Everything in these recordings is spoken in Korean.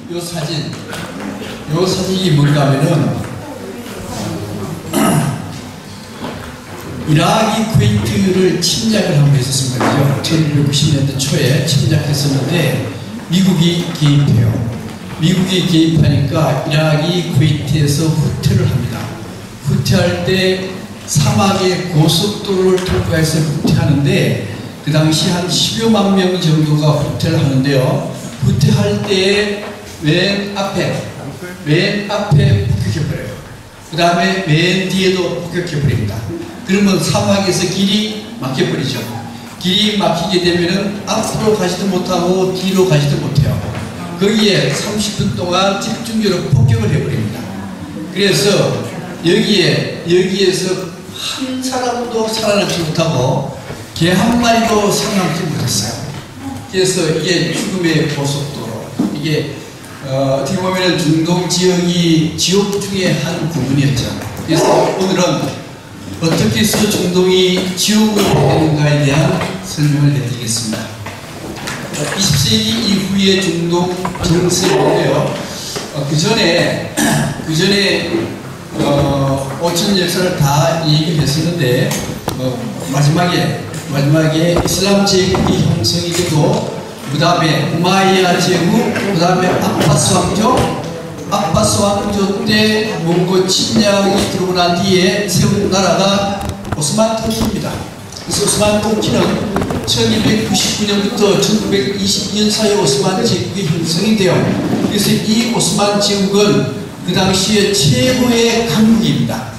요 사진이 뭔가 하면은 이라크 쿠웨이트를 침략을 한번 했었습니다. 1990년대 초에 침략했었는데 미국이 개입해요. 미국이 개입하니까 이라크 쿠웨이트에서 후퇴를 합니다. 후퇴할 때 사막의 고속도로를 통과해서 후퇴하는데 그 당시 한 10여만 명 정도가 후퇴를 하는데요. 후퇴할 때에 맨 앞에 폭격해버려요. 그 다음에 맨 뒤에도 폭격해버립니다. 그러면 사막에서 길이 막혀버리죠. 길이 막히게 되면은 앞으로 가지도 못하고 뒤로 가지도 못해요. 거기에 30분 동안 집중적으로 폭격을 해버립니다. 그래서 여기에서 한 사람도 살아남지 못하고 개 한 마리도 살아남지 못했어요. 그래서 이게 죽음의 고속도로, 이게 어떻게 보면 중동 지역이 지옥 중에 한 부분이었죠. 그래서 오늘은 어떻게 해서 중동이 지옥으로 되는가에 대한 설명을 해드리겠습니다. 20세기 이후의 중동 정세인데요. 그 전에 5천 역사를 다 얘기를 했었는데 마지막에 이슬람 제국이 형성이 되고 그 다음에 우마이야 제국, 그 다음에 아빠스 왕조 때 몽골 침략이 들어오고 난 뒤에 세운 나라가 오스만 터키입니다. 그래서 오스만 터키는 1299년부터 1922년 사이에 오스만 제국이 형성이 돼요. 그래서 이 오스만 제국은 그 당시에 최고의 강국입니다.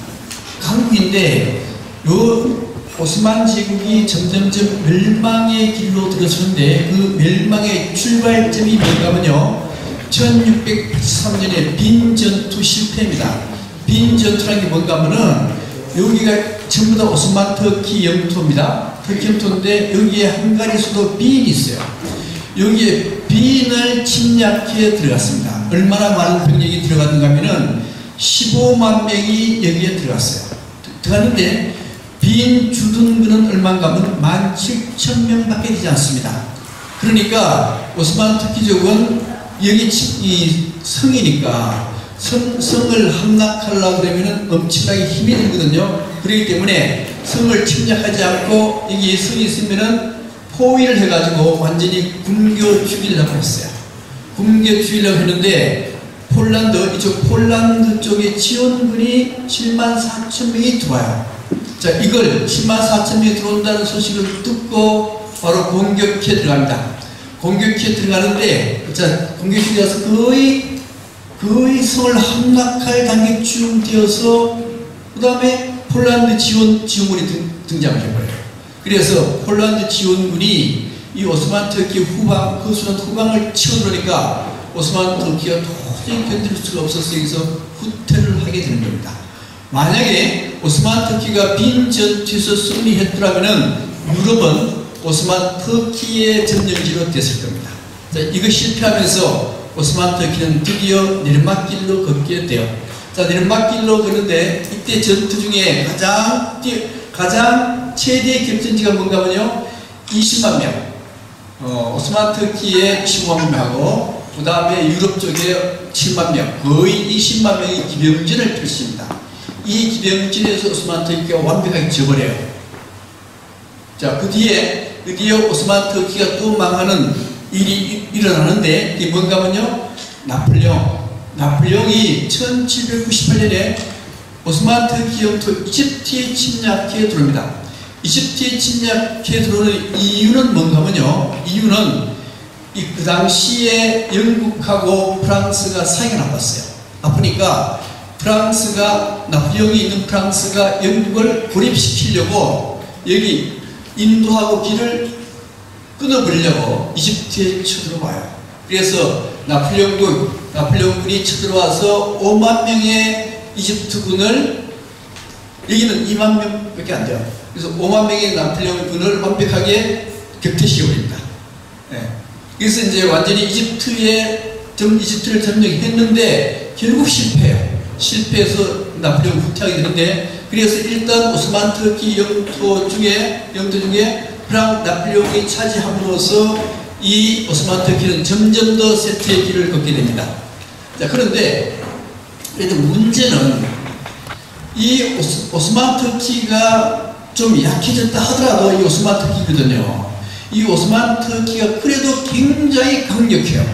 강국인데 요 오스만 제국이 점점점 멸망의 길로 들어서는데 그 멸망의 출발점이 뭔가면요, 1683년에 빈 전투 실패입니다. 빈 전투라는 게 뭔가 하면은 여기가 전부 다 오스만 터키 영토입니다. 터키 영토인데 여기에 헝가리 수도 빈이 있어요. 여기에 빈을 침략해 들어갔습니다. 얼마나 많은 병력이 들어갔는가 하면은 15만 명이 여기에 들어갔어요. 들어갔는데 빈 주둔군은 얼마인가 하면 17,000명밖에 되지 않습니다. 그러니까 오스만 터키족은 여기 이 성이니까 성을 함락하려고 그러면 엄청나게 힘이 들거든요. 그렇기 때문에 성을 침략하지 않고 여기 성이 있으면은 포위를 해가지고 완전히 굶겨 죽이려고 했어요. 굶겨 죽이려고 했는데 이쪽 폴란드 쪽에 지원군이 74,000명이 들어와요. 자, 이걸 74,000명이 들어온다는 소식을 듣고 바로 공격해 들어갑니다. 공격해 들어가는데, 자, 공격해 들어가서 거의 성을 함락할 단계쯤 되어서 그 다음에 폴란드 지원군이 등장을 해버려요. 그래서 폴란드 지원군이 이 오스만 터키 후방을 치어들으니까 오스만 터키가 도저히 견딜 수가 없어서 여기서 후퇴를 하게 되는 겁니다. 만약에 오스만 터키가 빈 전투에서 승리했더라면은 유럽은 오스만 터키의 점령지로 됐을 겁니다. 자, 이거 실패하면서 오스만 터키는 드디어 내리막길로 걷게 돼요. 자, 내리막길로 걷는데 이때 전투 중에 가장 최대 격전지가 뭔가 하면요, 20만 명. 오스만 터키에 15만 명하고 그 다음에 유럽 쪽에 7만 명, 거의 20만 명이 기병전을 펼칩니다. 이 기병전에서 오스만 터키가 완벽하게 져버려요. 자, 그 뒤에 오스만 터키가 또 망하는 일이 일어나는데 이게 뭔가 하면요, 나폴레옹이 1798년에 오스만 터키 영토 이집트에 침략해 들어옵니다. 이집트에 침략해 들어오는 이유는 뭔가 하면요, 그 당시에 영국하고 프랑스가 사이가 나빴어요. 나쁘니까 나폴레옹이 있는 프랑스가 영국을 고립시키려고 여기 인도하고 길을 끊어버리려고 이집트에 쳐들어와요. 그래서 나폴레옹군이 쳐들어와서 5만 명의 이집트군을, 여기는 2만 명밖에 안 돼요. 그래서 5만 명의 나폴레옹군을 완벽하게 격퇴시켜버립니다. 네. 그래서 이제 완전히 이집트를 점령했는데 결국 실패해서 나폴레옹 후퇴하게 되는데, 그래서 일단 오스만 터키 영토 중에 나폴레옹이 차지함으로써 이 오스만 터키는 점점 더 쇠퇴의 길을 걷게 됩니다. 자, 그런데 그래도 문제는 이 오스만 터키가 좀 약해졌다 하더라도 이 오스만 터키거든요. 이 오스만 터키가 그래도 굉장히 강력해요.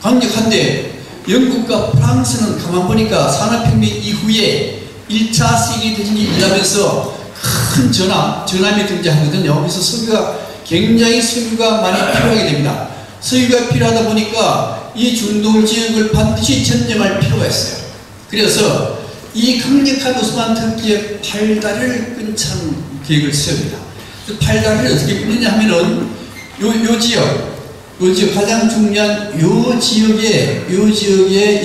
강력한데 영국과 프랑스는 가만 보니까 산업혁명 이후에 1차 세계대전이 일어나면서 큰 전함이 등장하거든요. 그래서 석유가 많이 필요하게 됩니다. 석유가 필요하다 보니까 이 중동 지역을 반드시 점령할 필요가 있어요. 그래서 이 강력한 오스만 터키의 팔다리를 끊자는 계획을 세웁니다. 그 팔다리를 어떻게 끊느냐 하면은 요 지역 가장 중요한 요 지역에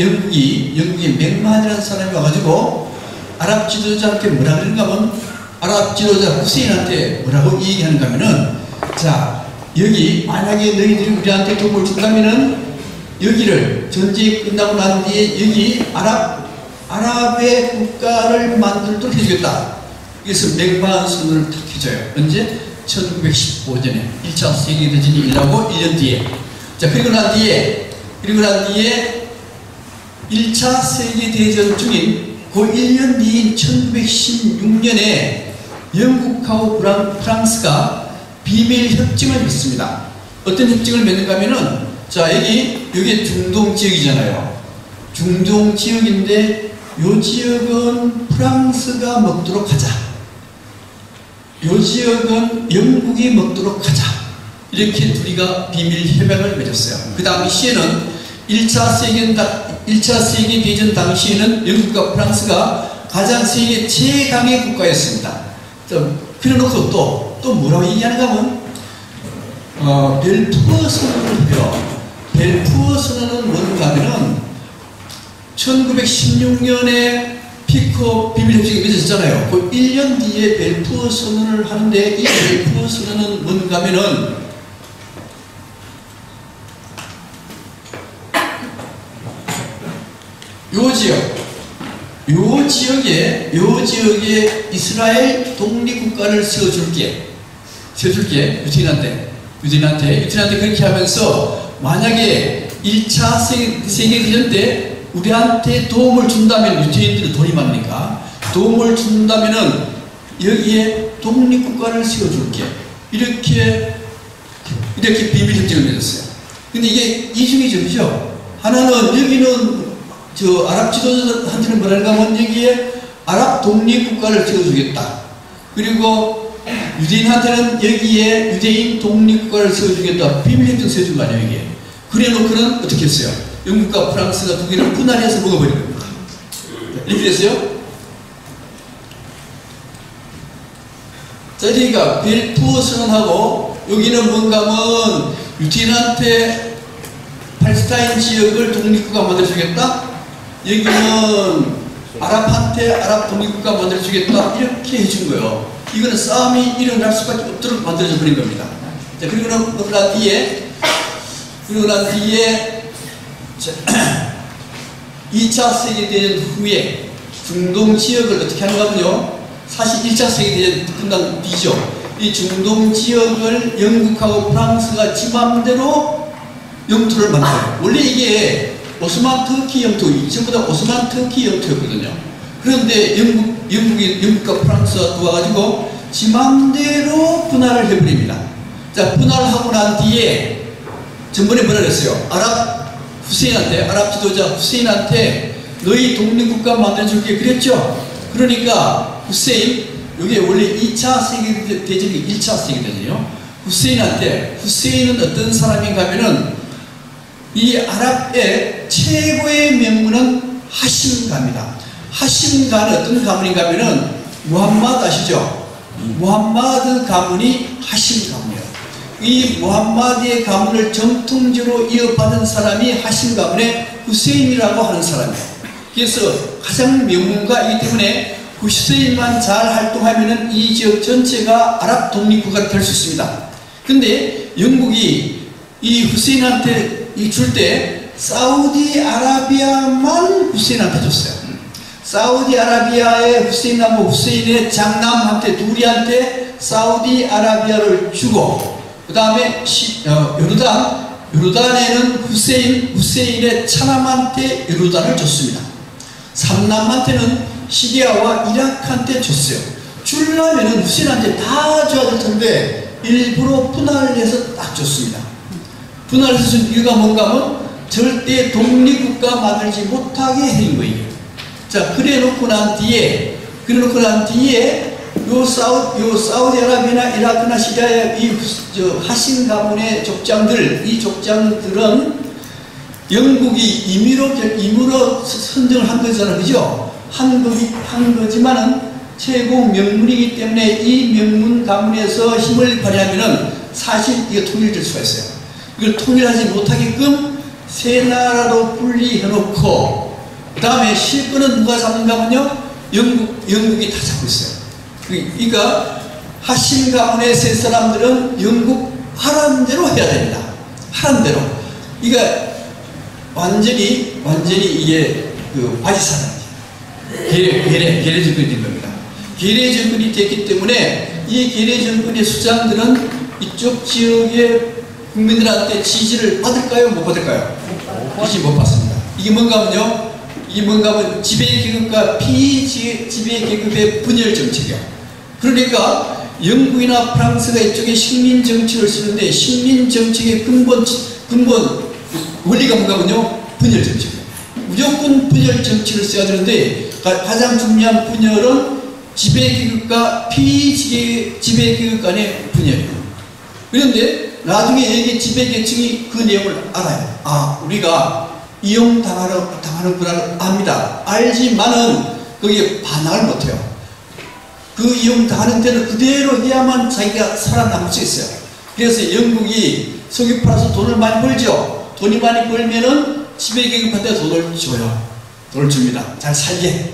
영국이 맥마한이라는 사람이 와가지고 아랍 지도자한테 뭐라 그러는가 하면 아랍 지도자 후세인한테 뭐라고 얘기하는가 하면은, 자, 여기 만약에 너희들이 우리한테 도움을 준다면은 여기를 전쟁이 끝나고 난 뒤에 여기 아랍의 국가를 만들도록 해주겠다. 그래서 맥마한 선언을 탁 해줘요. 언제? 1915년에 1차 세계대전이 일어나고 1년 뒤에. 자, 그리고 난 뒤에 1차 세계대전 중인 그 1년 뒤인 1916년에 영국하고 프랑스가 비밀 협정을 맺습니다. 어떤 협정을 맺는가 하면은, 자, 여기 중동 지역이잖아요. 중동 지역인데 요 지역은 프랑스가 먹도록 하자. 요 지역은 영국이 먹도록 하자. 이렇게 둘이가 비밀 협약을 맺었어요. 그 당시에는 1차 세계대전 당시에는 영국과 프랑스가 가장 세계 최강의 국가였습니다. 그래놓고 또 뭐라고 얘기하는가 하면, 벨푸어 선언을 해요. 벨푸어 선언은 뭔가 하면은 1916년에 피코 비밀협정이 맺어졌잖아요. 그 1년 뒤에 벨푸어 선언을 하는데, 이 벨푸어 선언은 뭔가 하면은 요 지역에 이스라엘 독립국가를 세워줄게. 유태인한테 그렇게 하면서, 만약에 1차 세계대전 때 우리한테 도움을 준다면, 유태인들은 돈이 많으니까 도움을 준다면은 여기에 독립국가를 세워줄게. 이렇게 비밀협정을 맺었어요. 근데 이게 이중이죠, 그죠? 하나는 여기는 아랍 지도자한테는 뭐랄까 하면 여기에 아랍 독립국가를 세워주겠다. 그리고 유대인한테는 여기에 유대인 독립국가를 세워주겠다. 비밀협정 세워준 거 아니에요, 이게. 그래 놓고는 어떻게 했어요? 영국과 프랑스가 두 개를 분할해서 먹어버린 겁니다. 이렇게 됐어요? 자, 그러니까 벨푸어 선언하고, 여기는 뭔가 하면 유태인한테 팔레스타인 지역을 독립국가 만들어주겠다. 여기는 아랍한테 아랍 독립국가 만들어주겠다. 이렇게 해준 거예요. 이거는 싸움이 일어날 수밖에 없도록 만들어져 버린 겁니다. 자, 그리고 난 뒤에 2차 세계대전 후에 중동 지역을 어떻게 하는가 하면요, 사실 1차 세계대전 끝난 뒤죠. 이 중동 지역을 영국하고 프랑스가 지 맘대로 영토를 만들어요. 원래 이게 오스만 터키 영토, 전부 다 오스만 터키 영토였거든요. 그런데 영국과 프랑스가 도와가지고 지 맘대로 분할을 해버립니다. 자, 분할하고 난 뒤에 전번에 뭐라 그랬어요? 아랍 지도자 후세인한테 너희 독립국가 만들어줄게 그랬죠? 그러니까 후세인, 이게 원래 2차 세계대전이 1차 세계대전이요. 후세인은 어떤 사람인가 하면은, 이 아랍의 최고의 명문은 하심가입니다. 하심가는 어떤 가문인가 하면은, 무함마드 아시죠? 무함마드 가문이 하심 가문이에요. 이 무함마드의 가문을 정통적으로 이어받은 사람이 하심 가문의 후세인이라고 하는 사람이에요. 그래서 가장 명문가이기 때문에 후세인만 잘 활동하면은 이 지역 전체가 아랍 독립국가가 될 수 있습니다. 근데 영국이 이 후세인한테 줄 때 사우디아라비아만 후세인한테 줬어요. 사우디아라비아의 후세인의 장남한테, 둘이한테 사우디아라비아를 주고, 그 다음에 요르단 요르단에는 후세인의 차남한테 요르단을 줬습니다. 삼남한테는 시리아와 이라크한테 줬어요. 주려면은 후세인한테 다 줘야 될 텐데 일부러 분할해서 딱 줬습니다. 분할해서 준 이유가 뭔가 하면 절대 독립국가 만들지 못하게 해준 거예요. 자, 그래 놓고 난 뒤에 요 사우디아라비아나 이라크나 시리아의 이 하신 가문의 족장들은 영국이 임의로 선정을 한 거잖아요. 그죠? 한 거지만은 최고 명문이기 때문에 이 명문 가문에서 힘을 발휘하면은 사실 이거 통일될 수가 있어요. 이걸 통일하지 못하게끔 세 나라로 분리해놓고, 그 다음에 실권은 누가 잡는가 하면요, 영국이 다 잡고 있어요. 그러니까 하신 가문의 세 사람들은 영국 하라는 대로 해야 됩니다. 하라는 대로. 그러니까 완전히 이게 바지사장이에요. 계례 정권이 된 겁니다. 계례 정권이 됐기 때문에 이 계례 정권의 수장들은 이쪽 지역의 국민들한테 지지를 받을까요? 못 받을까요? 지지 못 받습니다. 이게 뭔가 하면요, 지배계급과 피지배계급의 분열 정책이에요. 그러니까 영국이나 프랑스가 이쪽에 식민 정책을 쓰는데 식민 정책의 근본 원리가 뭔가 하면요, 분열 정책이에요. 무조건 분열 정책을 써야 되는데 가장 중요한 분열은 지배계급과 피지배계급 간의 분열이에요. 그런데 나중에 여기 지배계층이 그 내용을 알아요. 아, 우리가 이용당하는구나 압니다. 알지만은 거기에 반항을 못해요. 그 이용당하는 데는 그대로 해야만 자기가 살아남을 수 있어요. 그래서 영국이 석유 팔아서 돈을 많이 벌죠. 돈이 많이 벌면은 지배계급한테 돈을 줘요. 돈을 줍니다. 잘 살게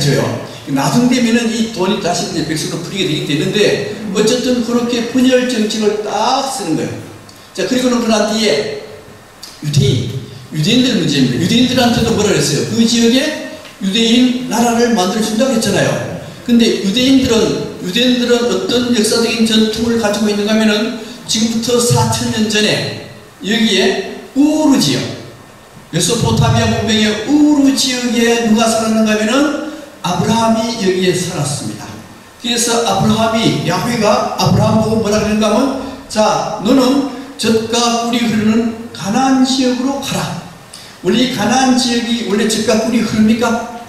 줘요. 나중 되면은 이 돈이 다시 이제 백수로 풀리게 되게 되는데, 어쨌든 그렇게 분열 정책을 딱 쓰는 거예요. 자, 그리고는 그런 뒤에 유대인들 문제입니다. 유대인들한테도 뭐라 그랬어요? 그 지역에 유대인 나라를 만들어준다고 했잖아요. 근데 유대인들은 어떤 역사적인 전통을 가지고 있는가 하면은 지금부터 4,000년 전에 여기에 우르 지역, 메소포타미아 문명의 우르 지역에 누가 살았는가 하면은 아브라함이 여기에 살았습니다. 그래서 야훼가 아브라함 보고 뭐라 그랬는가 하면, 자, 너는 젖과 꿀이 흐르는 가나안 지역으로 가라. 원래 가나안 지역이 원래 젖과 꿀이 흐릅니까?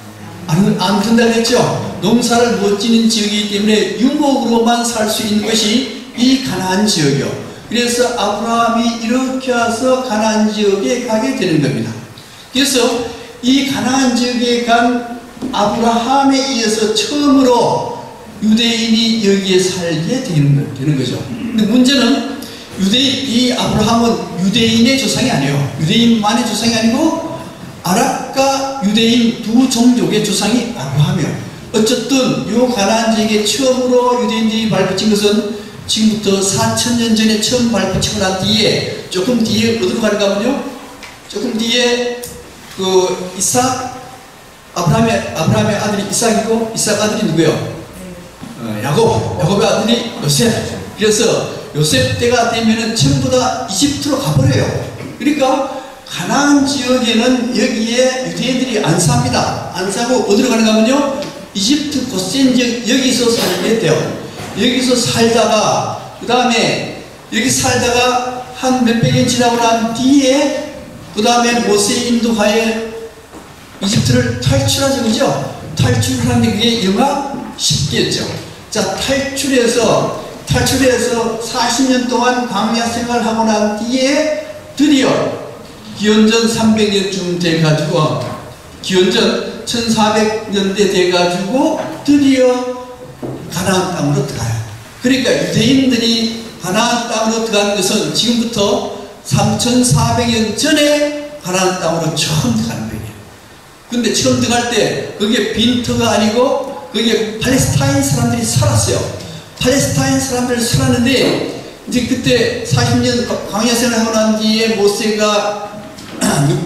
안 흐른다고 했죠. 농사를 못 지는 지역이기 때문에 유목으로만 살 수 있는 것이 이 가나안 지역이요. 그래서 아브라함이 이렇게 와서 가나안 지역에 가게 되는 겁니다. 그래서 이 가나안 지역에 간 아브라함에 의해서 처음으로 유대인이 여기에 살게 되는 거죠. 근데 문제는 이 아브라함은 유대인의 조상이 아니에요. 유대인만의 조상이 아니고 아랍과 유대인 두 종족의 조상이 아브라함이에요. 어쨌든 요 가나안 지역에 처음으로 유대인들이 발붙인 것은 지금부터 4,000년 전에 처음 발붙이고 난 뒤에, 조금 뒤에 어디로 가는가 하면요, 조금 뒤에 아브라함의 아들이 이삭이고, 이삭 아들이 누구예요? 야곱의 아들이 요셉. 그래서 요셉 때가 되면은 전부 다 이집트로 가버려요. 그러니까 가나안 지역에는 여기에 유대인들이 안 삽니다. 안 사고 어디로 가는가 하면요, 이집트 고센 지역, 여기서 살게 돼요. 여기서 살다가 그 다음에 여기 살다가 한 몇백 년 지나고 난 뒤에 그 다음에 모세의 인도하에 이집트를 탈출하죠. 그죠? 탈출하는데 그게 영하 10개였죠. 자, 탈출해서 40년 동안 광야 생활하고 난 뒤에 드디어 기원전 300년쯤 돼가지고, 기원전 1400년대 돼가지고 드디어 가나안 땅으로 들어가요. 그러니까 유대인들이 가나안 땅으로 들어간 것은 지금부터 3400년 전에 가나안 땅으로 처음 들어가는 거예요. 근데 처음 들어갈 때 그게 빈터가 아니고 거기에 팔레스타인 사람들이 살았어요. 팔레스타인 사람들이 살았는데, 이제 그때 40년 광야 생활하고 난 뒤에 모세가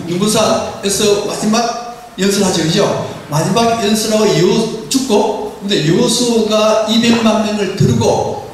누브산에서 마지막 연설하죠. 그죠? 마지막 연설하고 죽고, 근데 여호수아가 200만 명을 들고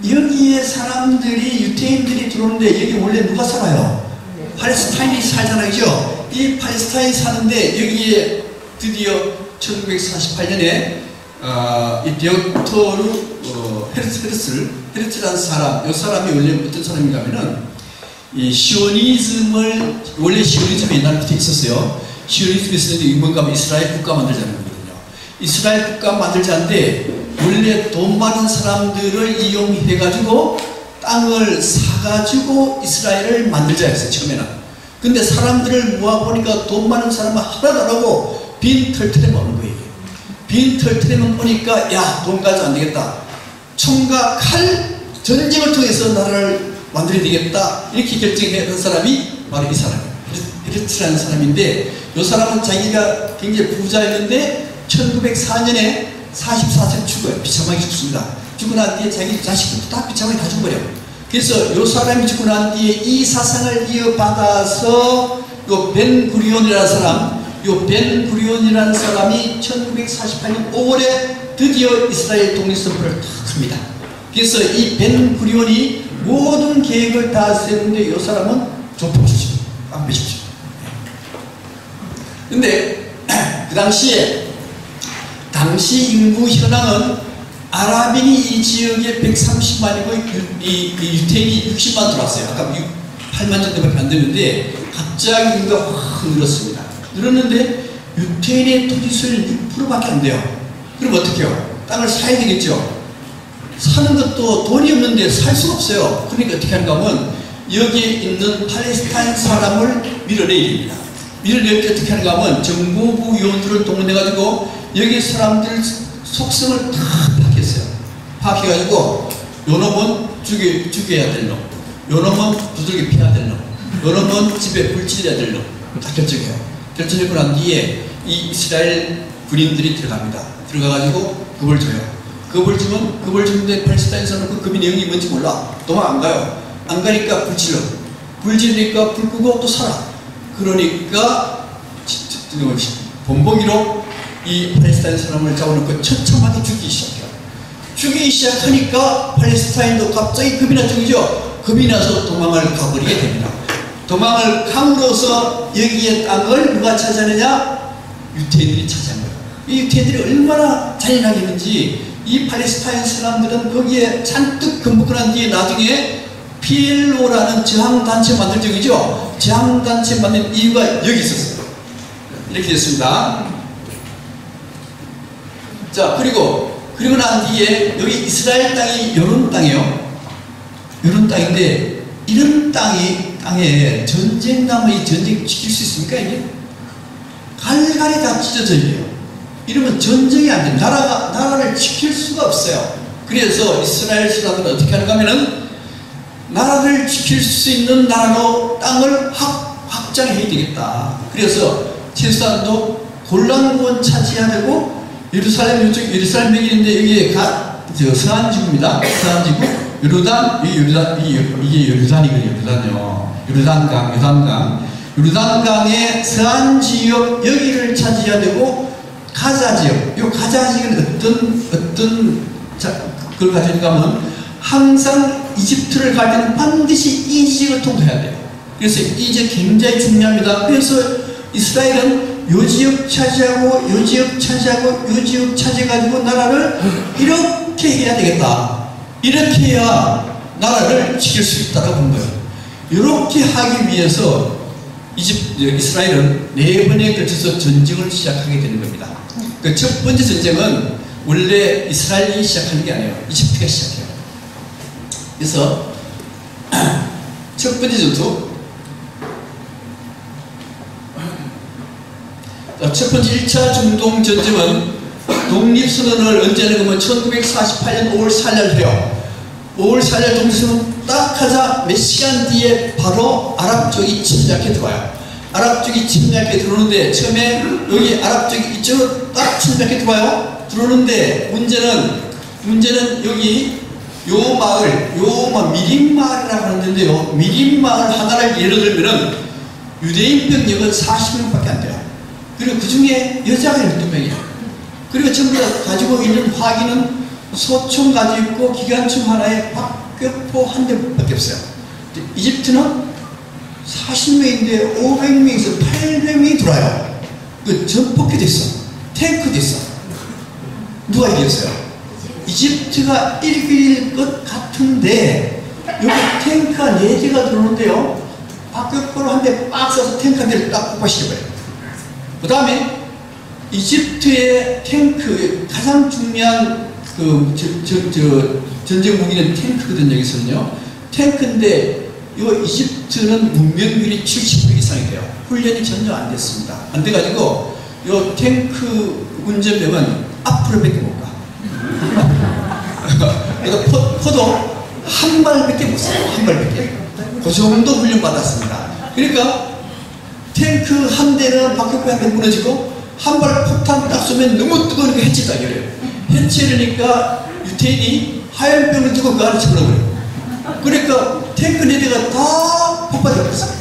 여기에 사람들이, 유태인들이 들어오는데 여기 원래 누가 살아요? 팔레스타인이 살잖아요. 그죠? 이 팔레스타인 사는데 여기에 드디어 1948년에 이 디오토르 헤르츠라는 사람, 이 사람이 원래 어떤 사람인가 하면은 이 시오니즘을, 원래 시오니즘이 옛날부터 있었어요. 시오니즘이 있었는데 뭔가 하면 이스라엘 국가 만들자는 거거든요. 이스라엘 국가 만들자는데 원래 돈 많은 사람들을 이용해가지고 땅을 사가지고 이스라엘을 만들자 했어요, 처음에는. 근데 사람들을 모아보니까 돈 많은 사람은 하나도 안 하고 빈 털털에만 오는 거예요. 빈 털털에만 오니까 야, 돈 가지고 안 되겠다. 총과 칼, 전쟁을 통해서 나라를 만들어야 되겠다. 이렇게 결정했던 사람이 바로 이 사람이에요. 헤르츠라는 사람인데, 이 사람은 자기가 굉장히 부자였는데 1904년에 44세 죽어요. 비참하게 죽습니다. 죽고 난 뒤에 자기 자식들도 다 비참하게 다 죽어버려요. 그래서 이 사람이 죽고 난 뒤에 이 사상을 이어받아서 요 벤구리온이라는 사람, 요 벤구리온이라는 사람이 1948년 5월에 드디어 이스라엘 독립선포를 탁 합니다. 그래서 이 벤구리온이 모든 계획을 다 세우는데 이 사람은 조폭 출신, 깡패 출신. 근데 그 당시 인구 현황은 아랍인이 이 지역에 130만이고 이 유태인이 60만 들어왔어요. 아까 8만 정도밖에 안 되는데 갑자기 인구가 확 늘었습니다. 늘었는데 유태인의 토지수율 6%밖에 안 돼요. 그럼 어떻게 해요? 땅을 사야 되겠죠. 사는 것도 돈이 없는데 살 수가 없어요. 그러니까 어떻게 하는가 하면 여기에 있는 팔레스타인 사람을 밀어내야 됩니다. 밀어낼 때 어떻게 하는가 하면 정보부 요원들을 동원해가지고 여기 사람들 속성을 다 파악했어요. 파악해가지고 요 놈은 죽여야 될 놈, 요 놈은 두들겨 패야 될 놈, 요 놈은 집에 불 지려야 될 놈 다 결정해요. 결정하고 난 뒤에 이 이스라엘 군인들이 들어갑니다. 들어가가지고 겁을 줘요. 겁을 주는데 팔레스타인 사람은 그 겁의 내용이 뭔지 몰라. 도망 안 가요. 안 가니까 불 질러. 불 지르니까 불 끄고 또 살아. 그러니까 본보기로 이 팔레스타인 사람을 잡아놓고 처참하게 죽이기 시작해요. 죽이기 시작하니까 팔레스타인도 갑자기 겁이 난 쪽이죠. 겁이 나서 도망을 가버리게 됩니다. 도망을 감으로써 여기에 땅을 누가 차지하느냐? 유태인들이 차지한 거예요. 이 유태인들이 얼마나 잔인하겠는지 이 팔레스타인 사람들은 거기에 잔뜩 금붙고 난 뒤에 나중에 PLO라는 저항단체 만들 적이죠. 저항단체 만든 이유가 여기 있었어요. 이렇게 됐습니다. 자, 그리고 난 뒤에 여기 이스라엘 땅이 요런 땅이에요. 요런 땅인데 이런 땅에 전쟁 나면 이 전쟁 지킬 수 있습니까? 이게 갈갈이 다 찢어져 있네요. 이러면 전쟁이 안 돼요. 나라를 지킬 수가 없어요. 그래서 이스라엘 사람들은 어떻게 하는가 하면은 나라를 지킬 수 있는 나라로 땅을 확장해야 되겠다. 그래서 최소한도 골란군 차지해야 되고 예루살렘 이쪽 예루살렘 meg인데 여기에 서안지구입니다. 서안지구 이게 요르단이거든요. 요르단강의 서안지역 여기를 차지해야 되고 가자지역, 이 가자지역은 그걸 가지니까 하면 항상 이집트를 갈 때는 반드시 이 지역을 통과해야 돼요. 그래서 이 지역 굉장히 중요합니다. 그래서 이스라엘은 요 지역 차지하고 요 지역 차지하고 요 지역 차지해가지고 나라를 이렇게 해야 되겠다. 이렇게 해야 나라를 지킬 수 있다고 본 거예요. 이렇게 하기 위해서 이스라엘은 4번에 걸쳐서 전쟁을 시작하게 되는 겁니다. 그 첫 번째 전쟁은 원래 이스라엘이 시작하는 게 아니에요. 이집트가 시작해요. 그래서 첫 번째 전투, 첫 번째 1차 중동 전쟁은 독립선언을 언제 하는 거면 1948년 5월 4일 해요. 5월 4일 독립선언 딱 하자 몇 시간 뒤에 바로 아랍 쪽이 침략해 들어와요. 아랍 쪽이 침략해 들어오는데 처음에 여기 아랍 쪽이 이쪽으로 딱 침략해 들어와요. 들어오는데 문제는 여기 요 마을 미림마을이라고 하는데요. 미림마을 하나를 예를 들면은 유대인 병력은 40명밖에 안 돼요. 그리고 그 중에 여자가 12명이에요. 그리고 전부 다 가지고 있는 화기는 소총 가지고 있고 기관총 하나에 박격포 한 대밖에 없어요. 이집트는 40명인데 500명에서 800명이 들어와요. 그 전폭기도 있어. 탱크도 있어. 누가 이겼어요? 이집트가 이길 것 같은데 여기 탱크가 4개가 들어오는데요. 박격포로 한 대 빡 쏴서 탱크 한 대를 딱 폭파시켜버려요. 그 다음에 이집트의 탱크 가장 중요한 전쟁 무기는 탱크거든요. 여기서는요. 탱크인데 이 이집트는 문명률이 70% 이상이 돼요. 훈련이 전혀 안 됐습니다. 안 돼가지고 이 탱크 운전병은 앞으로밖에 못 가. 그래서 포도 한 발밖에 못 써요. 한 발밖에. 그 정도 훈련 받았습니다. 그러니까 탱크 한 대는 박격포 한 대 무너지고 한 발 폭탄 딱 쏘면 너무 뜨거우니까 해치다 이래요. 해치려니까 유태인이 하얀병을 두고 그 안에 집어넣어버려요. 그러니까 탱크 4대가 다 폭발해버렸어요.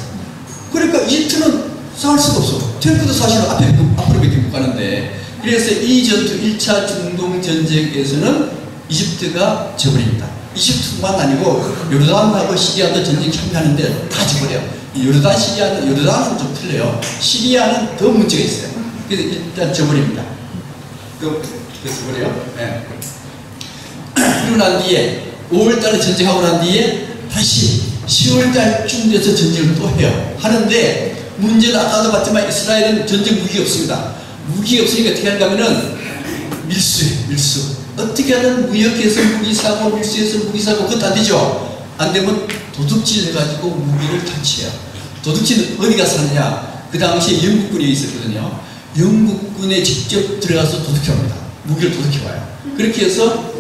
그러니까 이집트는 싸울 수가 없어. 탱크도 사실은 앞으로밖에 못 가는데, 그래서 이 전투 1차 중동 전쟁에서는 이집트가 져버립니다. 이집트만 아니고 요르단하고 시리아도 전쟁 참여하는데 다 져버려요. 요르단, 요르단은 좀 틀려요. 시리아는 더 문제가 있어요. 그래서 일단 져버립니다. 그래서 그래요. 네. 그리고 난 뒤에 5월달에 전쟁하고 난 뒤에 다시 10월달쯤 돼서 전쟁을 또 해요. 하는데 문제는 아까도 봤지만 이스라엘은 전쟁 무기가 없습니다. 무기가 없으니까 어떻게 하냐면은 밀수예요. 밀수. 어떻게 하든 무역해서 무기 사고 밀수해서 무기 사고 그것도 안 되죠. 안 되면 도둑질 해가지고 무기를 탈취해요. 도둑질은 어디 가서 하느냐. 그 당시에 영국군이 있었거든요. 영국군에 직접 들어가서 도둑해옵니다. 무기를 도둑해와요. 그렇게 해서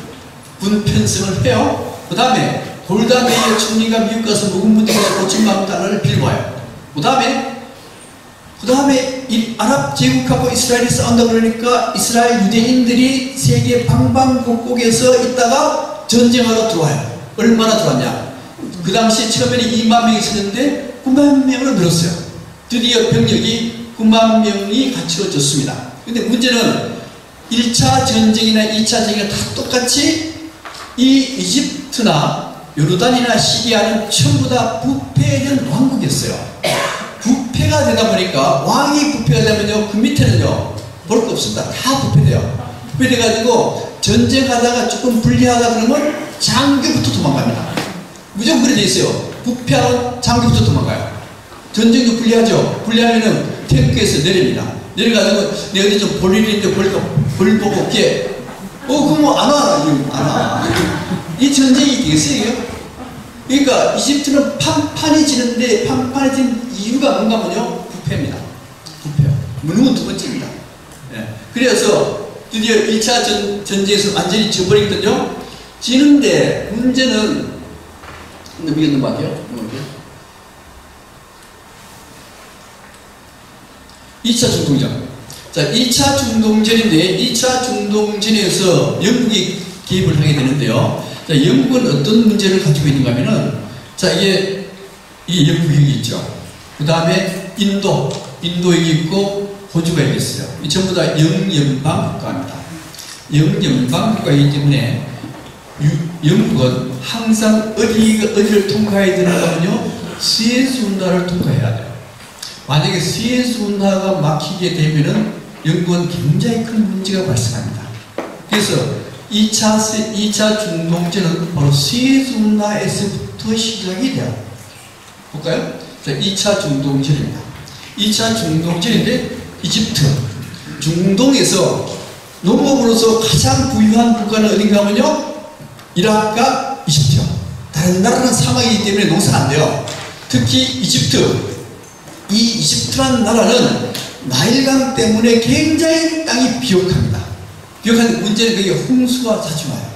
군 편성을 해요. 그 다음에 골다메이어 총리가 미국 가서 묵은 분들과 5천만 달러를 빌고 와요. 그 다음에 이 아랍 제국하고 이스라엘이 싸운다 그러니까 이스라엘 유대인들이 세계 방방곡곡에서 있다가 전쟁하러 들어와요. 얼마나 들어왔냐. 그 당시 처음에는 2만 명이 있었는데 9만 명으로 늘었어요. 드디어 병력이 9만 명이 갖추어졌습니다. 근데 문제는 1차 전쟁이나 2차 전쟁이나 다 똑같이 이 이집트나 요르단이나 시리아는 전부 다 부패된 왕국이었어요. 부패가 되다 보니까 왕이 부패가 되면요, 그 밑에는요 볼 거 없습니다. 다 부패돼요. 부패돼가지고 전쟁하다가 조금 불리하다 그러면 장교부터 도망갑니다. 무조건 그래 돼 있어요. 부패하면 장교부터 도망가요. 전쟁도 불리하죠. 불리하면은 탱크에서 내립니다. 내려가지고 내가 어디 좀 볼 일이 있는데 볼 보고 올게. 그럼 안 와. 이 전쟁이 되겠어요? 그러니까 이집트는 판판해지는데 판판해진 이유가 뭔가면요, 부패입니다. 부패요. 무능은 두 번째입니다. 네. 그래서 드디어 1차 전쟁에서 완전히 져버리거든요. 지는데 문제는 넘어갈게요. 2차 중동전. 자, 2차 중동전인데 2차 중동전에서 영국이 개입을 하게 되는데요. 자, 영국은 어떤 문제를 가지고 있는가 하면은, 자, 이게 이 영국이 여기 있죠. 그 다음에 인도 여기 있고 호주가 여기 있어요. 이 전부 다 영연방 국가입니다. 영연방 국가이기 때문에 영국은 항상 어디를 통과해야 되냐면요, 스에즈 운하를 통과해야 돼요. 만약에 스에즈 운하가 막히게 되면은 영국은 굉장히 큰 문제가 발생합니다. 그래서 2차 중동전은 바로 스에즈 운하에서부터 시작이 돼요. 볼까요? 자, 2차 중동전입니다. 2차 중동전인데 이집트, 중동에서 농업으로서 가장 부유한 국가는 어딘가 하면요, 이라크가 이집트요. 다른 나라는 사막이기 때문에 농사가 안 돼요. 특히 이집트. 이 이집트라는 나라는 나일강 때문에 굉장히 땅이 비옥합니다. 비옥한 문제는 그게 홍수가 자주 와요.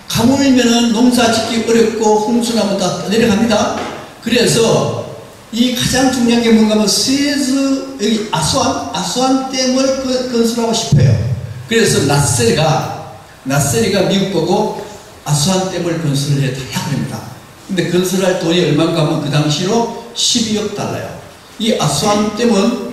가물면은 농사 짓기 어렵고 홍수 나면 다 내려갑니다. 그래서 이 가장 중요한 게 뭔가 하면 스에즈, 여기 아수안 댐을 건설하고 싶어요. 그래서 나세리가 미국 거고 아수안 댐을 건설을 해야 합니다. 근데 건설할 돈이 얼마인가 하면 그 당시로 12억 달러예요. 이 아수안 댐은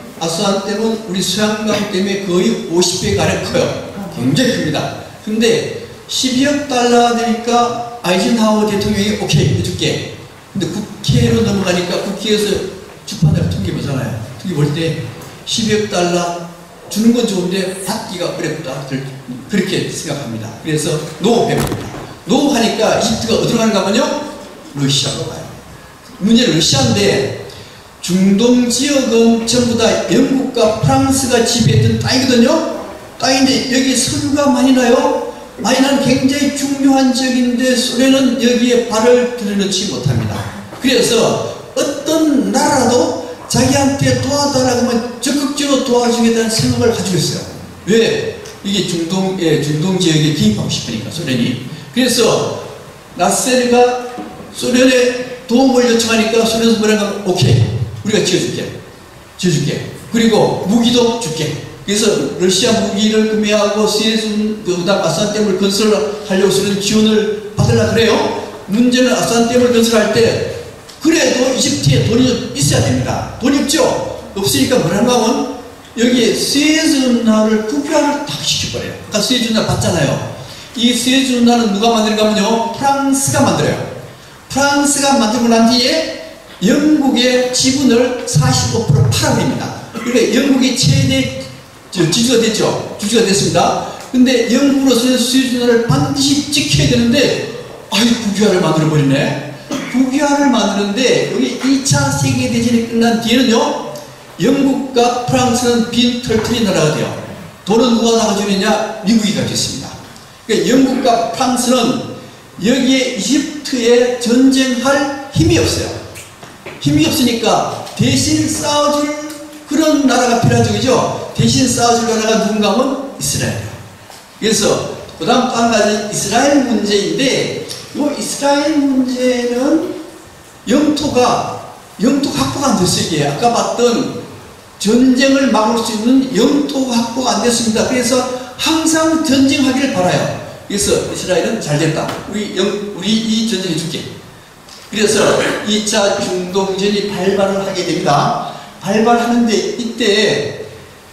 우리 수양강 댐의 거의 50배 가량 커요. 굉장히 큽니다. 근데 12억 달러 되니까 아이젠하워 대통령이 오케이 해줄게. 근데 국회로 넘어가니까 국회에서 주판을 통계보잖아요. 통계볼 때 12억 달러 주는 건 좋은데 받기가 어렵다. 그렇게 생각합니다. 그래서 노 해봅니다. 노 하니까 이집트가 어디로 가는가 하면요, 러시아로 가요. 문제는 러시아인데 중동 지역은 전부 다 영국과 프랑스가 지배했던 땅이거든요. 땅인데 여기 석유가 많이 나요. 많이 나는 굉장히 중요한 지역인데 소련은 여기에 발을 들여놓지 못합니다. 그래서 어떤 나라도 자기한테 도와달라고 하면 적극적으로 도와주겠다는 생각을 가지고 있어요. 왜? 이게 중동 지역에 개입하고 싶으니까, 소련이. 그래서 나세르가 소련에 도움을 요청하니까 소련에서 뭐라고 오케이, 우리가 지어줄게. 그리고 무기도 줄게. 그래서 러시아 무기를 구매하고 스웨즈 아스완댐을 건설하려고 소련 지원을 받으려고 그래요. 문제는 아스완댐을 건설할 때 그래도 이집트에 돈이 좀 있어야 됩니다. 돈이 없죠? 없으니까 뭐라고 하면 여기에 스웨즈 운하를 국유화를 딱 시켜버려요. 아까 스웨즈 운하 봤잖아요. 이 스웨즈 운하는 누가 만드는가 하면요, 프랑스가 만들어요. 프랑스가 만들고 난 뒤에 영국의 지분을 45% 팔아버립니다. 그러니까 영국이 최대 지주가 됐죠. 주주가 됐습니다. 근데 영국으로서는 스웨즈 운하를 반드시 지켜야 되는데 국유화를 만들어버리네. 국유화를 만드는데 여기 2차 세계대전이 끝난 뒤에는요, 영국과 프랑스는 빈 털털이 나라가 돼요. 돈은 누가 나가주느냐? 미국이 가졌습니다. 그러니까 영국과 프랑스는 여기에 이집트에 전쟁할 힘이 없어요. 힘이 없으니까 대신 싸워줄 그런 나라가 필요하죠. 그죠? 대신 싸워줄 나라가 누군가 하면 이스라엘이에요. 그래서 그 다음 또 한 가지 이스라엘 문제인데, 이 이스라엘 문제는 영토가 확보가 안 됐어요. 이게 아까 봤던 전쟁을 막을 수 있는 영토 확보가 안 됐습니다. 그래서 항상 전쟁하기를 바라요. 그래서 이스라엘은 잘 됐다. 우리 이 전쟁 해줄게. 그래서 2차 중동전이 발발을 하게 됩니다. 발발하는데 이때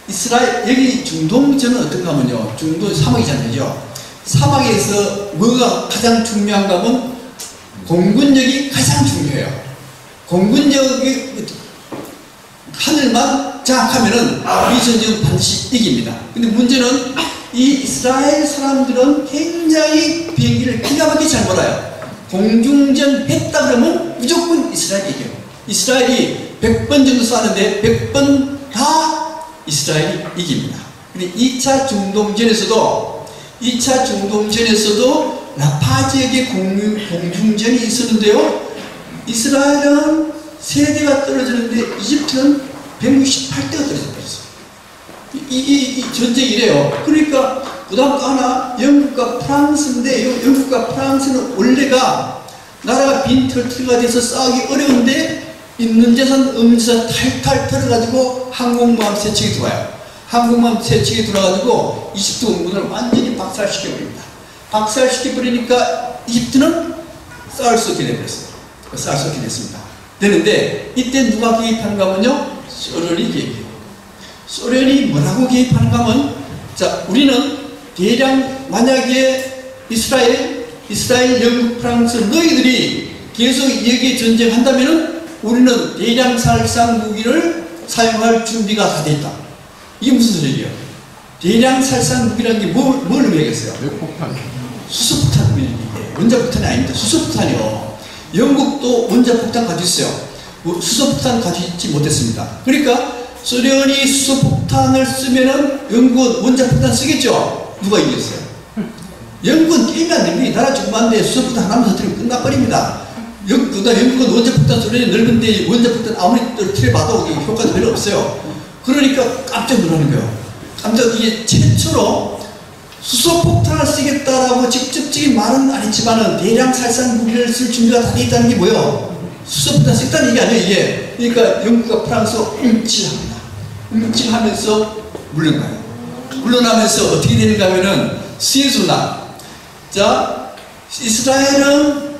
이스라엘, 여기 중동전은 어떤가 하면요, 중동 사막이잖아요. 사막에서 뭐가 가장 중요한가 하면 공군력이 가장 중요해요. 공군력이 하늘만 장악하면은 이 전쟁은 반드시 이깁니다. 근데 문제는 이 이스라엘 사람들은 굉장히 비행기를 기가 막히게 잘 몰아요. 공중전 했다 그러면 무조건 이스라엘이 이겨요. 이스라엘이 100번 정도 쏘는데 100번 다 이스라엘이 이깁니다. 근데 2차 중동전에서도 라파지에게 공중전이 있었는데요, 이스라엘은 3대가 떨어지는데 이집트는 168대가 떨어졌어요. 이 전쟁이래요. 그러니까 그 다음 또 하나 영국과 프랑스인데, 영국과 프랑스는 원래가 나라가 빈털터리가 돼서 싸우기 어려운데 있는 재산 없는 재산 탈탈 털어가지고 항공모함 세척에 들어와요. 항공모함 세척에 들어가지고 이집트 공군을 완전히 박살시켜버립니다. 박살시켜버리니까 이집트는 싸울 수 없게 되버렸어요. 싸울 수 없게 됐습니다. 되는데 이때 누가 개입하는가 하면요, 소련이 개입해요. 소련이 뭐라고 개입하는가 하면, 자, 우리는 대량 만약에 이스라엘, 영국, 프랑스 너희들이 계속 여기에 전쟁한다면은 우리는 대량 살상 무기를 사용할 준비가 다 됐다. 이게 무슨 소리예요? 대량 살상 무기라는 게 뭘 의미하겠어요? 수소폭탄. 원자폭탄이 아닙니다. 수소폭탄이요. 영국도 원자폭탄 가지고 있어요. 수소폭탄 가지고 있지 못했습니다. 그러니까 소련이 수소폭탄을 쓰면은 영국은 원자폭탄 쓰겠죠? 누가 이겼어요? 영국은 게임이 안 됩니다. 나라 중반인데 수소폭탄 하나만 터뜨리면 끝나버립니다. 영국은 원자폭탄, 소련이 넓은데 원자폭탄 아무리 터뜨려봐도 효과가 별로 없어요. 그러니까 깜짝 놀라는 거예요. 이게 최초로 수소폭탄을 쓰겠다라고 직접적인 말은 아니지만은 대량 살상 무기를 쓸 준비가 다 돼 있다는 게 뭐예요? 수소폭탄 쓰겠다는 얘기 아니에요, 이게. 그러니까 영국과 프랑스가 움찔합니다. 움찔하면서 물러나요. 물러나면서 어떻게 되는가 하면은 스웨즈운하. 자, 이스라엘은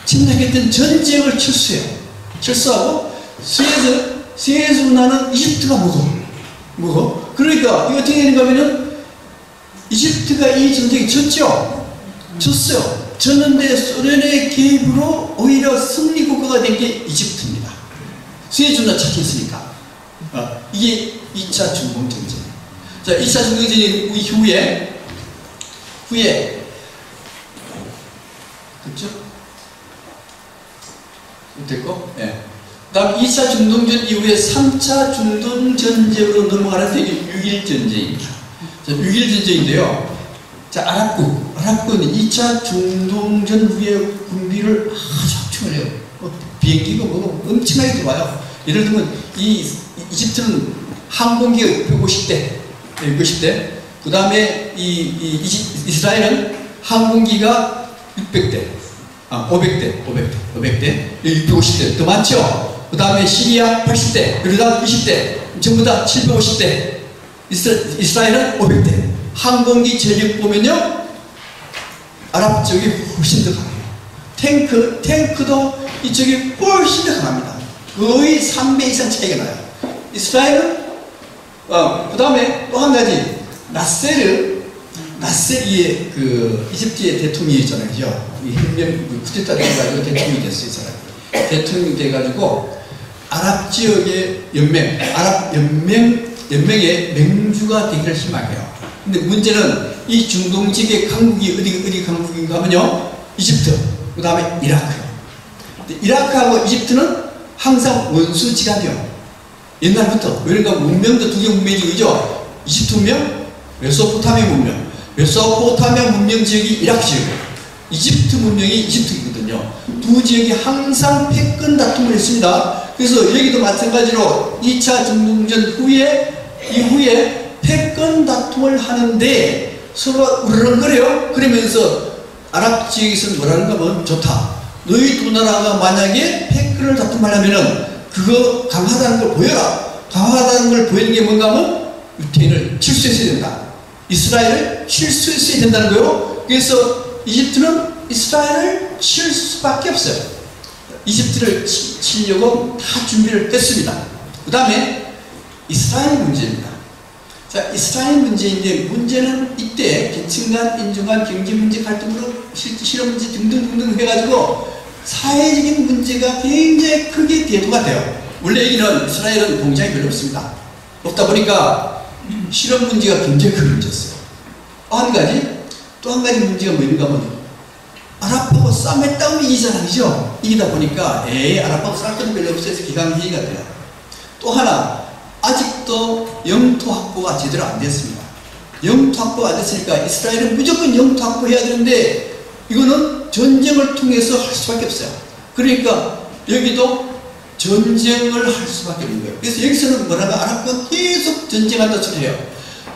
침략했던 전쟁을 철수하고 스웨즈운하는 이집트가 먹어. 그러니까 이거 어떻게 되는가 하면은 이집트가 이 전쟁이 졌죠. 졌어요. 졌는데 소련의 개입으로 오히려 승리 국가가 된 게 이집트입니다. 수혜주나 착했으니까. 이게 2차 중동전쟁. 자, 2차 중동전쟁 이후에 그렇죠? 됐고, 예. 다음 2차 중동전 이후에 3차 중동전쟁으로 넘어가는데 이게 6.1 전쟁입니다. 자, 6.1 전쟁인데요. 자, 아랍군이 2차 중동전 후에 군비를 아주 확충을 해요. 비행기가 뭐 엄청나게 들어와요. 예를 들면 이집트는 항공기가 650대, 그 다음에 이스라엘은 항공기가 600대, 500대, 650대, 더 많죠? 그 다음에 시리아 80대, 요르단 20대, 전부 다 750대, 이스라엘은 500대. 항공기 전력 보면요, 아랍 쪽이 훨씬 더 강해요. 탱크도 이쪽이 훨씬 더 강합니다. 거의 3배 이상 차이가 나요. 이스라엘은, 그 다음에 또 한 가지, 나세르이 이집트의 대통령이잖아요. 이 혁명, 쿠데타를 해가지고 대통령이 됐어요, 이 사람이. 대통령이 돼가지고, 아랍 지역의 연맹의 맹주가 되기를 희망해요. 근데 문제는 이 중동 지역의 강국이 어디 강국인가 하면요, 이집트, 그 다음에 이라크요. 이라크하고 이집트는 항상 원수지간이요. 옛날부터. 그러니까 문명도 두 개 문명이 그죠? 이집트 문명, 메소포타미아 문명. 메소포타미아 문명 지역이 이라크 지역이에요. 이집트 문명이 이집트이거든요. 두 지역이 항상 패권 다툼을 했습니다. 그래서 여기도 마찬가지로 2차 중동전 이후에 패권 다툼을 하는데 서로 우르렁거려요. 그러면서 아랍 지역에서는 뭐라는가 하면 좋다. 너희 두 나라가 만약에 패권을 다툼하려면은 그거 강하다는 걸 보여라. 강하다는 걸 보이는 게 뭔가 하면 유태인을 칠수했어야 된다. 이스라엘을 칠수했어야 된다는 거예요. 그래서 이집트는 이스라엘을 칠 수밖에 없어요. 이집트를 치려고 다 준비를 했습니다. 그 다음에 이스라엘 문제입니다. 자, 이스라엘 문제인데, 문제는 이때 계층 간, 인종 간, 경제 문제, 갈등으로 실업 문제 등등등등 해가지고 사회적인 문제가 굉장히 크게 대두가 돼요. 원래 여기는 이스라엘은 공장이 별로 없습니다. 없다 보니까 실업 문제가 굉장히 큰 문제였어요. 또 한 가지 문제가 뭐인가 하면 아랍하고 싸움했다고 이기잖아, 그죠? 이기다 보니까 아랍하고 싸울 것도 별로 없어서 기강회의가 돼요. 또 하나, 아직도 영토 확보가 제대로 안 됐습니다. 영토 확보가 안 됐으니까 이스라엘은 무조건 영토 확보해야 되는데 이거는 전쟁을 통해서 할 수밖에 없어요. 그러니까 여기도 전쟁을 할 수밖에 없는 거예요. 그래서 여기서는 뭐라가 아랍과 계속 전쟁한다 소리 해요.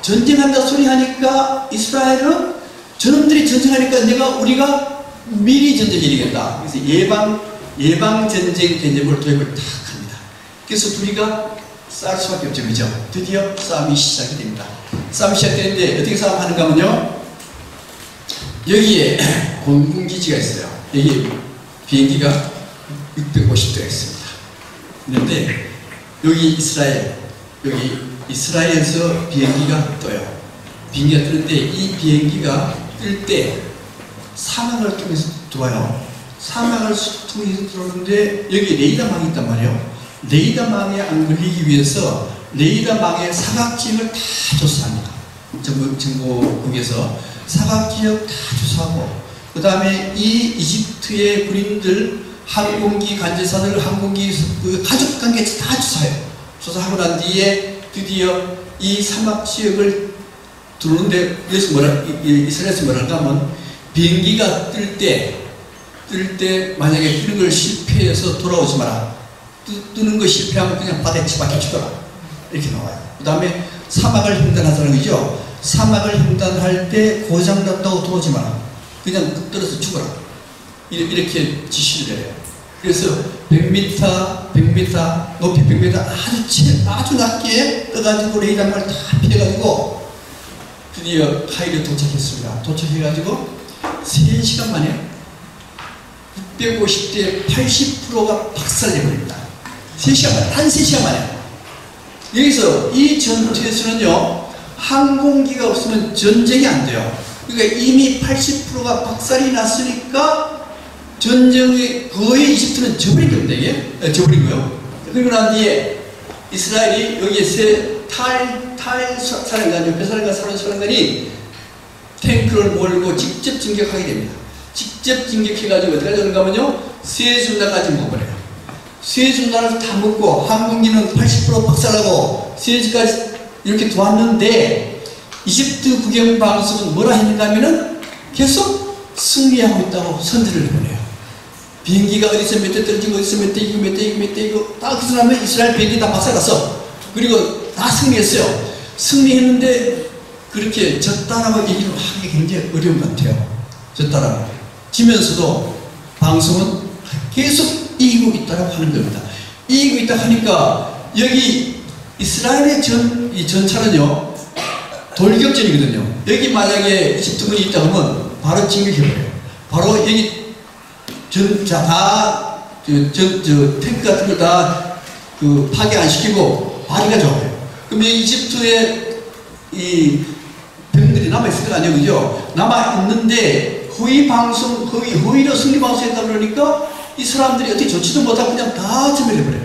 전쟁한다 소리 하니까 이스라엘은 저놈들이 전쟁하니까 우리가 미리 전쟁해야겠다. 그래서 예방 전쟁 개념을 도입을 딱 합니다. 그래서 둘이가 싸울 수밖에 없죠. 그죠? 드디어 싸움이 시작이 됩니다. 싸움이 시작되는데 어떻게 싸움하는가 하면요, 여기에 공군기지가 있어요. 여기 비행기가 650대가 있습니다. 그런데 여기 이스라엘에서 비행기가 떠요. 비행기가 뜨는데 이 비행기가 뜰 때 사막을 통해서 들어와요. 사막을 통해서 들어오는데 여기 레이더망이 있단 말이에요. 레이더망에 안 걸리기 위해서 레이더망의 사각지역을 다 조사합니다. 정보국에서 사각지역 다 조사하고, 그 다음에 이 이집트의 군인들, 항공기 관제사들, 항공기 가족관계 다 조사해요. 조사하고 난 뒤에 드디어 이 사막지역을 들어오는데, 이스라엘에서 뭐랄까 하면 비행기가 뜰 때 만약에 뜨는 걸 실패해서 돌아오지 마라. 뜨는 거 실패하면 그냥 바다에 치박혀 죽어라. 이렇게 나와요. 그 다음에 사막을 횡단하자는 거죠. 사막을 횡단할 때 고장났다고 돌아오지 마라. 그냥 떨어져 죽어라. 이렇게 지시를 해요. 그래서 100m, 높이 100m 아주 낮게 떠가지고 레이더망을 다 피해가지고 드디어 카이로에 도착했습니다. 도착해가지고 3시간 만에 650대 80%가 박살내버립니다. 3시간 만에, 한 3시간 만에. 여기서 이 전투에서는요, 항공기가 없으면 전쟁이 안 돼요. 그러니까 이미 80%가 박살이 났으니까 전쟁이 거의 이집트는 져버린 겁니다. 이게 져버린 거예요. 그리고 난 뒤에 이스라엘이 여기에 사령관, 옆에 사령관, 사령관이 탱크를 몰고 직접 진격하게 됩니다. 직접 진격해가지고 어떻게 하는가 하면요, 수에즈운하까지 먹어버려요. 수에즈운하를 다 먹고 항공기는 80% 박살나고 수에즈까지 이렇게 도왔는데 이집트 국영방송은 뭐라 했는가 하면은 계속 승리하고 있다고 선전을 해보내요. 비행기가 어디서 몇 대 떨어지고 어디서 몇 대 이고 몇 대 이고 몇 대 이고 딱 그 사람은 이스라엘 비행기 다 박살났어. 그리고 다 승리했어요. 승리했는데 그렇게 졌다라고 얘기를 하기 굉장히 어려운 것 같아요. 졌다라고. 지면서도 방송은 계속 이기고 있다고 하는 겁니다. 이기고 있다 하니까 여기 이스라엘의 이 전차는요, 돌격전이거든요. 여기 만약에 이집트군이 있다 하면 바로 진격해버려요. 바로 여기 탱크 같은 거 다 파괴 안 시키고 발이가 좋아요. 그럼 이 이집트의 이 병들이 남아있을 거 아니에요, 그죠? 남아있는데 허위로 승리방송했다 그러니까 이 사람들이 어떻게 좋지도 못하고 그냥 다 점멸해버려요.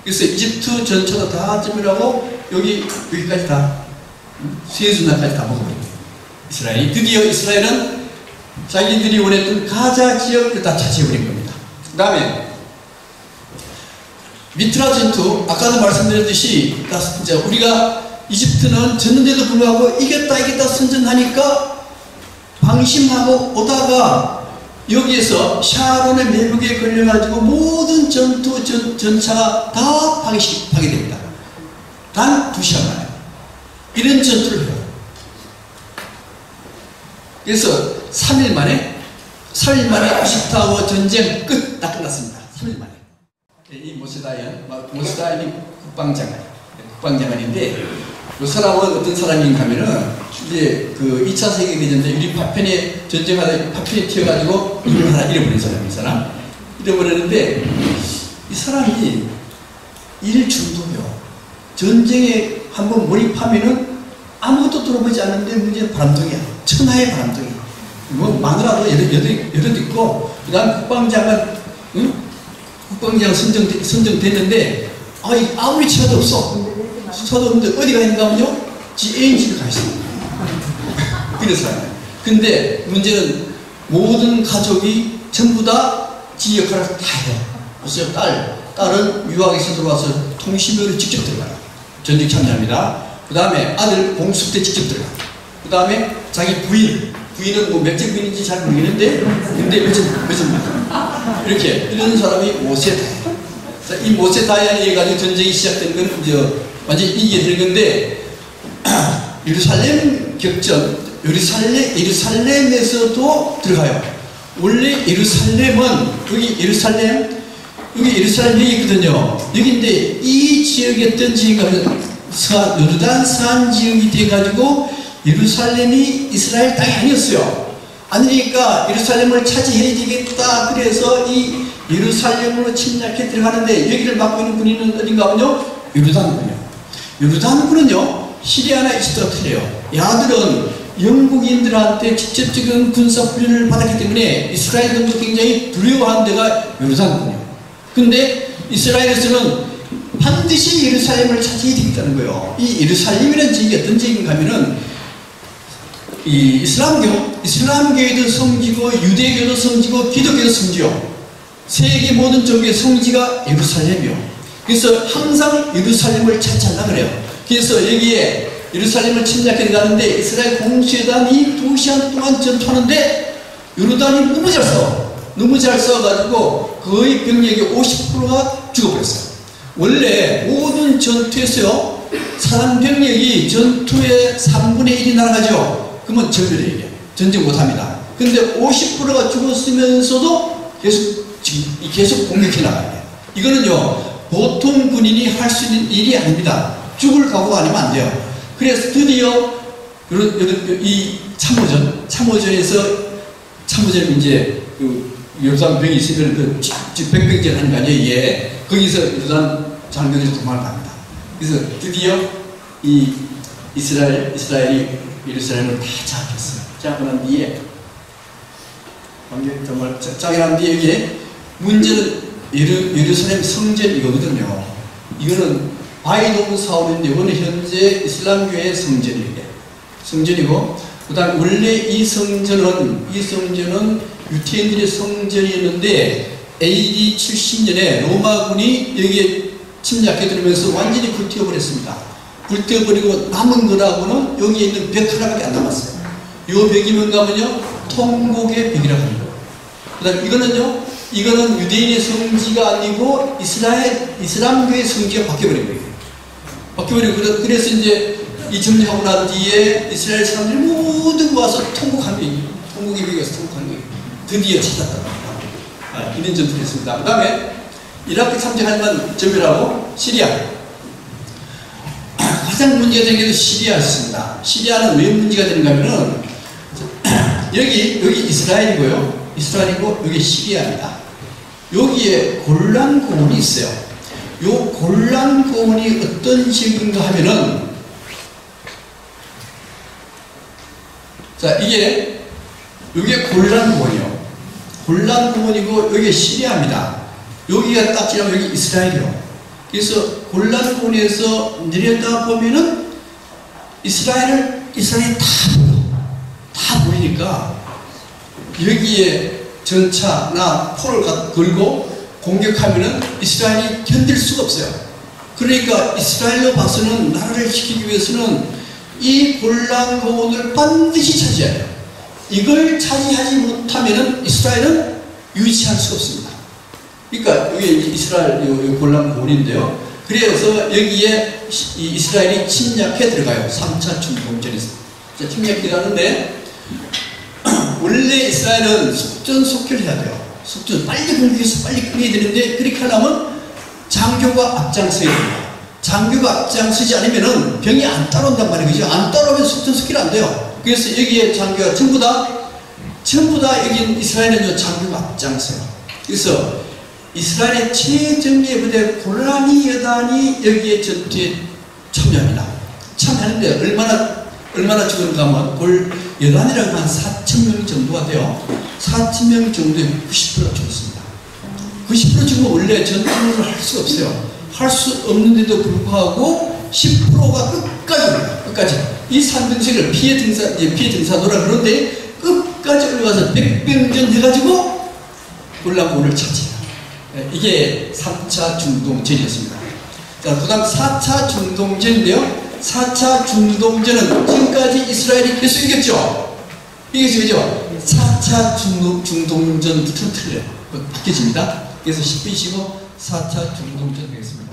그래서 이집트 전차도 다 점멸하고 여기까지 다 수에즈운하까지 다 먹어버립니다. 이스라엘이. 드디어 이스라엘은 자기들이 원했던 가자 지역을 다 차지해버린 겁니다. 그 다음에 미트라 전투, 아까도 말씀드렸듯이 이제 우리가 이집트는 졌는데도 불구하고 이겼다 선전하니까 방심하고 오다가 여기에서 샤론의 매복에 걸려가지고 모든 전차가 다 파괴됩니다. 단 2시간 만에. 이런 전투를 해요. 그래서 3일 만에 90타워 전쟁 끝, 다 끝났습니다. 3일 만에. 이 모세다연이 국방장관인데, 이 사람은 어떤 사람인가 하면은, 이제 2차 세계대전 때 우리 파편에 전쟁하다 파편에 튀어가지고 일을 하나 잃어버린 사람이, 이 사람. 잃어버렸는데, 이 사람이 일 중독이요. 전쟁에 한번 몰입하면은 아무것도 들어보지 않는데 문제는 바람둥이야. 천하의 바람둥이. 뭐 마누라도 여럿 있고, 그 다음 국방장관, 국방장 선정됐는데, 아무리 쳐도 없어. 쳐도 없는데 어디가 있는가 하면요, 지 애인 집에 가 있어. 그런 사람이에요. 근데 문제는 모든 가족이 전부 다 지 역할을 다 해요. 그래서 딸은 유학에서 들어와서 통신병으로 직접 들어가요. 전쟁 참여합니다. 그 다음에 아들 공습 때 직접 들어가요. 그 다음에 자기 부인은 뭐 몇째 부인인지 잘 모르겠는데, 근데 몇째 이렇게 이런 사람이 모세다연. 이 모세다연이 해가지고 전쟁이 시작된 건 이제 완전히 이기게 될 건데, 예루살렘 격전, 예루살렘에서도 들어가요. 원래 예루살렘은 여기 예루살렘이 있거든요. 여기인데 이 지역에 어떤 지역인가 하면 요르단 산 지역이 돼가지고 예루살렘이 이스라엘 땅이 아니었어요. 아니니까 예루살렘을 차지해야 되겠다. 그래서 이 예루살렘으로 침략해 들어가는데, 여기를 맡고 있는 군인은 어딘가 하면요, 요르단군이요. 요르단군은요, 시리아나 이집트가 틀려요. 야들은 영국인들한테 직접적인 군사훈련을 받았기 때문에 이스라엘군도 굉장히 두려워하는 데가 요르단군이요. 근데 이스라엘에서는 반드시 예루살렘을 차지해야 되겠다는 거예요. 이 예루살렘이라는 지역이 어떤 지역인가 하면은, 이 이슬람교회도 성지고, 유대교도 성지고, 기독교도 성지요. 세계 모든 종교의 성지가 예루살렘이요. 그래서 항상 예루살렘을 차지하려고 그래요. 그래서 여기에 예루살렘을 침략해 가는데 이스라엘 공수여단이 2시간 동안 전투하는데 요르단이 너무 잘 싸워가지고 거의 병력의 50%가 죽어버렸어요. 원래 모든 전투에서요, 사람 병력이 전투의 3분의 1이 날아가죠. 그러면 전멸이에요. 전쟁 못합니다. 근데 50%가 죽었으면서도 계속 공격해 나가요. 이거는요, 보통 군인이 할 수 있는 일이 아닙니다. 죽을 각오가 아니면 안 돼요. 그래서 드디어 이 참모전에서 이제 요르단 병이 있으면 백병전 하는 거 아니에요. 예. 거기서 요르단 장병이 도망을 갑니다. 그래서 드디어 이 이스라엘이 예루살렘을 다 장악했어요. 짜고 난 뒤에 정말 짜고 난 뒤에 여기에 문제는 예루살렘 성전이거든요. 이거는 바이돔 사원인데 이거는 현재 이슬람교의 성전이고 그 다음 원래 이 성전은 유태인들의 성전이었는데 AD 70년에 로마군이 여기에 침략해 들어오면서 완전히 불태워버렸습니다. 불태워버리고 남은 거라고는 여기에 있는 벽 하나밖에 안 남았어요. 이 벽이 뭔가 하면요, 통곡의 벽이라고 합니다. 그 다음 이거는 유대인의 성지가 아니고 이슬람교의 성지가 바뀌어버린 거예요. 그래서 이제 이 정리하고 난 뒤에 이스라엘 사람들이 모두 와서 통곡의 벽에서 통곡하는 거예요. 드디어 찾았다. 이런 전투를 했습니다. 그 다음에 이라크 참전하지만 전멸하고 시리아. 가장 문제가 되는 게 시리아였습니다. 시리아는 왜 문제가 되는가 하면은 여기 이스라엘이고 여기 시리아입니다. 여기에 골란 고원이 있어요. 요 골란 고원이 어떤 식인가 하면은, 자, 여기에 골란 고원이요. 골란 고원이고 여기 시리아입니다. 여기가 딱 지나면 여기 이스라엘이요. 그래서 골란 고원에서 내려다 보면은 이스라엘이 다 보이니까 여기에 전차나 포를 걸고 공격하면은 이스라엘이 견딜 수가 없어요. 그러니까 이스라엘로 봐서는, 나라를 지키기 위해서는 이 골란 고원을 반드시 차지해야 돼요. 이걸 차지하지 못하면은 이스라엘은 유지할 수가 없습니다. 그러니까 이게 이스라엘 골란 고원인데요. 그래서 여기에 이스라엘이 침략해 들어가요. 3차 중동전에서 침략해 들어가는데, 원래 이스라엘은 속전속결해야 돼요. 빨리 공격해서 빨리 끝내야 되는데, 그렇게 하려면 장교가 앞장서야 됩니다. 장교가 앞장서지 않으면 병이 안 따라온단 말이죠. 안 따라오면 속전속결 안 돼요. 그래서 여기에 장교가 전부 다 여기 이스라엘은 장교가 앞장서요. 그래서 이스라엘의 최정예 부대 골라니 여단이 여기에 전투에 참여합니다. 참여하는데 얼마나 죽은가 하면 여단이라고 한 4,000명 정도가 돼요. 4,000명 정도에 90%가 죽었습니다. 90% 죽으면 원래 전투를 할 수가 없어요. 할 수 없는데도 불구하고 10%가 끝까지 이 산등식을 피해 등사도라 그러는데 끝까지 올라가서 백병전 해가지고 골란고원을 차지해요. 이게 3차 중동전이었습니다. 자, 그 다음 4차 중동전인데요. 4차 중동전은 지금까지 이스라엘이 계속 이겼죠? 이겼죠? 4차 중동전부터 틀려요. 바뀌어집니다. 그래서 10분 쉬고 4차 중동전 되겠습니다.